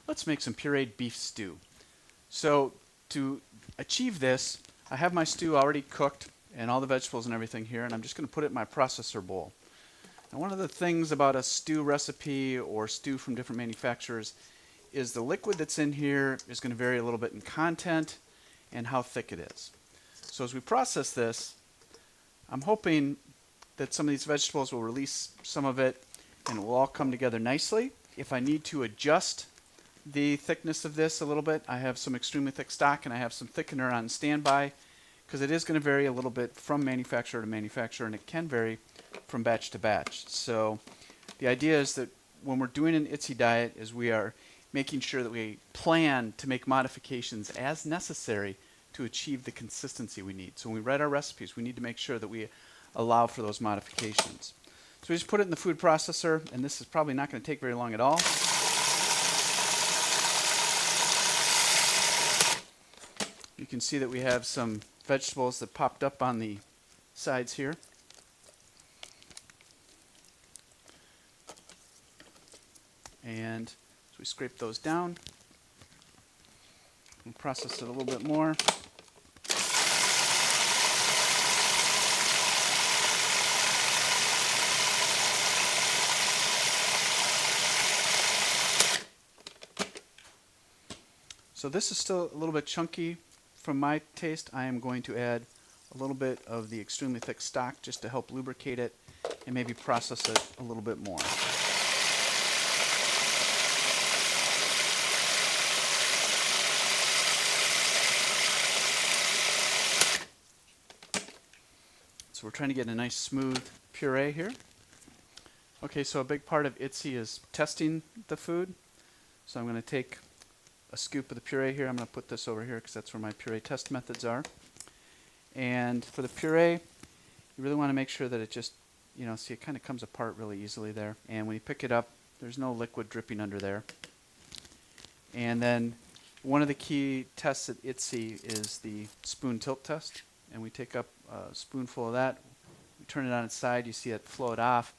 let's make some pureed beef stew. So to achieve this, I have my stew already cooked and all the vegetables and everything here, and I'm just going to put it in my processor bowl. And one of the things about a stew recipe or stew from different manufacturers is the liquid that's in here is going to vary a little bit in content and how thick it is. So as we process this, I'm hoping that some of these vegetables will release some of it and it will all come together nicely. If I need to adjust the thickness of this a little bit, I have some extremely thick stock and I have some thickener on standby, because it is going to vary a little bit from manufacturer to manufacturer, and it can vary from batch to batch. So the idea is that when we're doing an IDDSI diet is we are making sure that we plan to make modifications as necessary to achieve the consistency we need. So when we write our recipes, we need to make sure that we allow for those modifications. So we just put it in the food processor, and this is probably not going to take very long at all. You can see that we have some vegetables that popped up on the sides here. And so we scrape those down and process it a little bit more. So this is still a little bit chunky from my taste. I am going to add a little bit of the extremely thick stock just to help lubricate it and maybe process it a little bit more. So we're trying to get a nice smooth puree here. Okay, so a big part of IDDSI is testing the food. So I'm going to take a scoop of the puree here. I'm going to put this over here because that's where my puree test methods are. And for the puree, you really want to make sure that it just, see it kind of comes apart really easily there. And when you pick it up, there's no liquid dripping under there. And then one of the key tests at IDDSI is the spoon tilt test. And we take up a spoonful of that, we turn it on its side, you see it float off.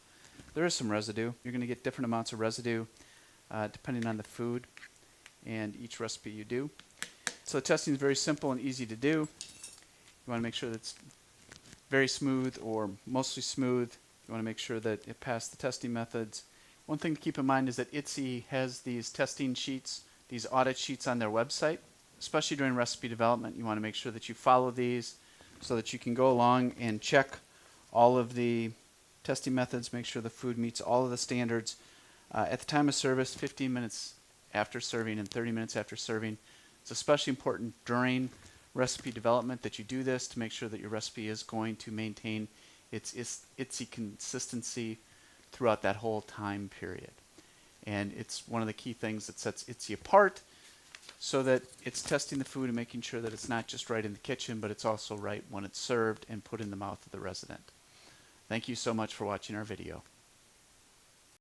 There is some residue. You're going to get different amounts of residue depending on the food and each recipe you do. So the testing is very simple and easy to do. You want to make sure that it's very smooth or mostly smooth. You want to make sure that it passed the testing methods. One thing to keep in mind is that IDDSI has these testing sheets, these audit sheets on their website. Especially during recipe development, you want to make sure that you follow these so that you can go along and check all of the testing methods, make sure the food meets all of the standards. At the time of service, 15 minutes after serving and 30 minutes after serving. It's especially important during recipe development that you do this to make sure that your recipe is going to maintain its IDDSI consistency throughout that whole time period. And it's one of the key things that sets IDDSI apart, so that it's testing the food and making sure that it's not just right in the kitchen, but it's also right when it's served and put in the mouth of the resident. Thank you so much for watching our video.